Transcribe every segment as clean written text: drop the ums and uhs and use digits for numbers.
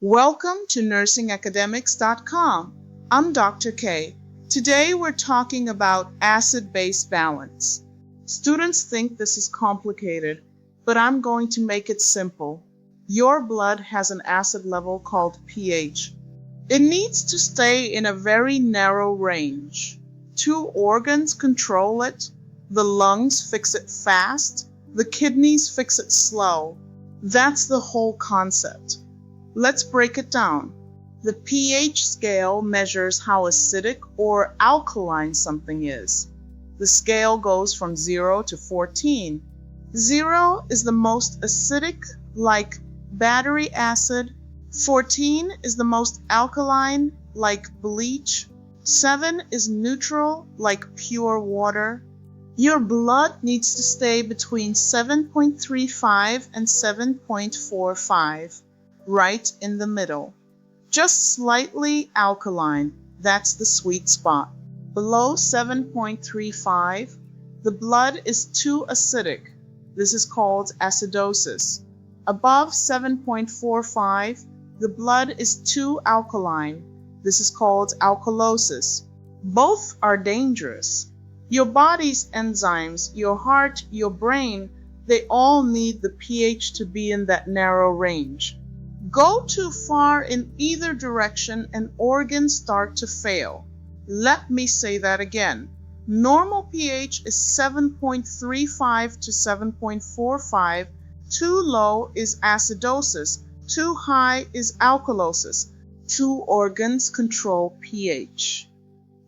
Welcome to nursingacademics.com. I'm Dr. K. Today we're talking about acid-base balance. Students think this is complicated, but I'm going to make it simple. Your blood has an acid level called pH. It needs to stay in a very narrow range. Two organs control it. The lungs fix it fast. The kidneys fix it slow. That's the whole concept. Let's break it down. The pH scale measures how acidic or alkaline something is. The scale goes from 0 to 14. 0 is the most acidic, like battery acid. 14 is the most alkaline, like bleach. 7 is neutral, like pure water. Your blood needs to stay between 7.35 and 7.45. Right in the middle. Just slightly alkaline, that's the sweet spot. Below 7.35, the blood is too acidic. This is called acidosis. Above 7.45, the blood is too alkaline. This is called alkalosis. Both are dangerous. Your body's enzymes, your heart, your brain, they all need the pH to be in that narrow range. Go too far in either direction and organs start to fail. Let me say that again. Normal pH is 7.35 to 7.45. Too low is acidosis. Too high is alkalosis. Two organs control pH.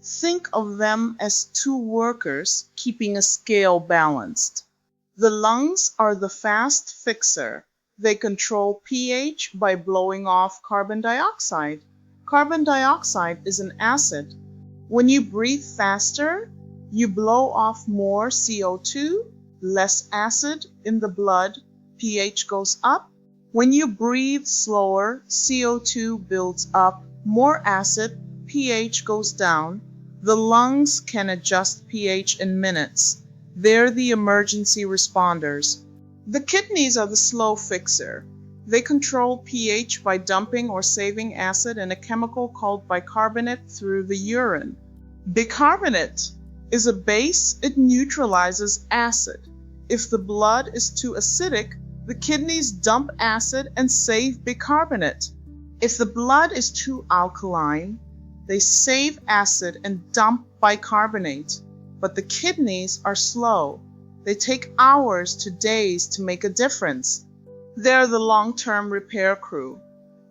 Think of them as two workers keeping a scale balanced. The lungs are the fast fixer. They control pH by blowing off carbon dioxide. Carbon dioxide is an acid. When you breathe faster, you blow off more CO2, less acid in the blood, pH goes up. When you breathe slower, CO2 builds up, more acid, pH goes down. The lungs can adjust pH in minutes. They're the emergency responders. The kidneys are the slow fixer. They control pH by dumping or saving acid in a chemical called bicarbonate through the urine. Bicarbonate is a base. It neutralizes acid. If the blood is too acidic, the kidneys dump acid and save bicarbonate. If the blood is too alkaline, they save acid and dump bicarbonate. But the kidneys are slow. They take hours to days to make a difference. They're the long-term repair crew.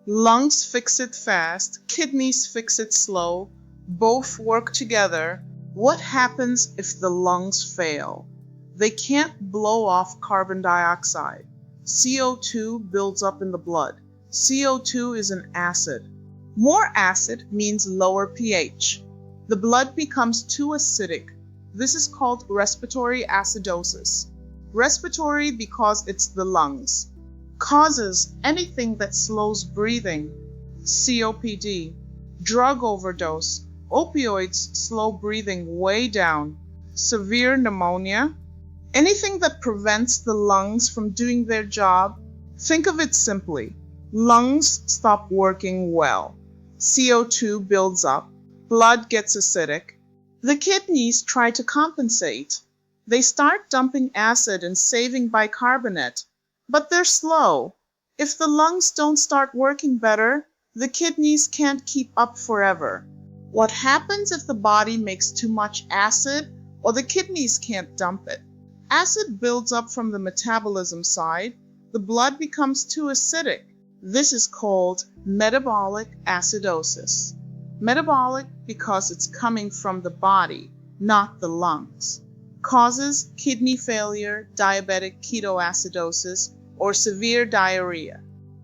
Lungs fix it fast, kidneys fix it slow. Both work together. What happens if the lungs fail? They can't blow off carbon dioxide. CO2 builds up in the blood. CO2 is an acid. More acid means lower pH. The blood becomes too acidic. This is called respiratory acidosis. Respiratory because it's the lungs. Causes anything that slows breathing. COPD. Drug overdose. Opioids slow breathing way down. Severe pneumonia. Anything that prevents the lungs from doing their job. Think of it simply. Lungs stop working well. CO2 builds up. Blood gets acidic. The kidneys try to compensate. They start dumping acid and saving bicarbonate, but they're slow. If the lungs don't start working better, the kidneys can't keep up forever. What happens if the body makes too much acid or the kidneys can't dump it? Acid builds up from the metabolism side. The blood becomes too acidic. This is called metabolic acidosis. Metabolic because it's coming from the body, not the lungs. Causes kidney failure, diabetic ketoacidosis, or severe diarrhea.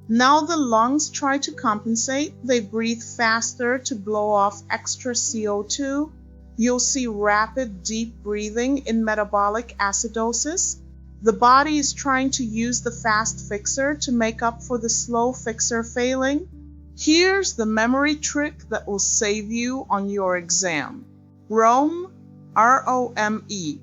Now the lungs try to compensate. They breathe faster to blow off extra CO2. You'll see rapid, deep breathing in metabolic acidosis. The body is trying to use the fast fixer to make up for the slow fixer failing. Here's the memory trick that will save you on your exam. Rome, R-O-M-E,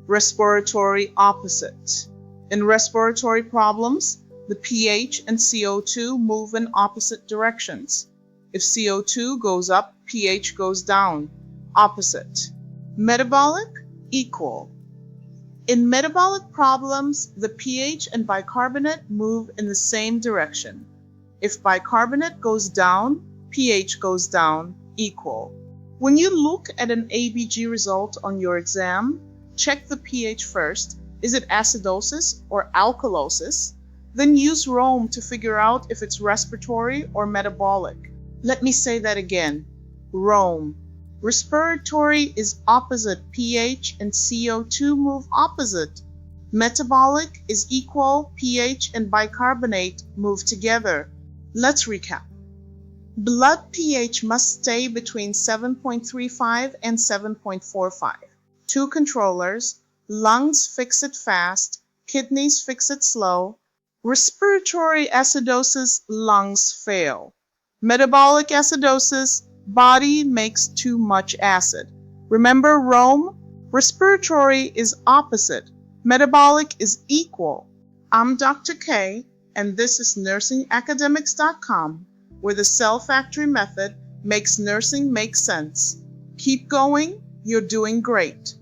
respiratory opposite. In respiratory problems, The pH and CO2 move in opposite directions. If CO2 goes up, pH goes down. Opposite. Metabolic, equal. In metabolic problems, the pH and bicarbonate move in the same direction. If bicarbonate goes down, pH goes down, equal. When you look at an ABG result on your exam, check the pH first. Is it acidosis or alkalosis? Then use Rome to figure out if it's respiratory or metabolic. Let me say that again. Rome. Respiratory is opposite pH and CO2 move opposite. Metabolic is equal, pH and bicarbonate move together. Let's recap. Blood pH must stay between 7.35 and 7.45. Two controllers. Lungs fix it fast, kidneys fix it slow. Respiratory acidosis, lungs fail. Metabolic acidosis, body makes too much acid. Remember Rome? Respiratory is opposite. Metabolic is equal. I'm Dr. K, and this is nursingacademics.com, where the cell factory method makes nursing make sense. Keep going, you're doing great.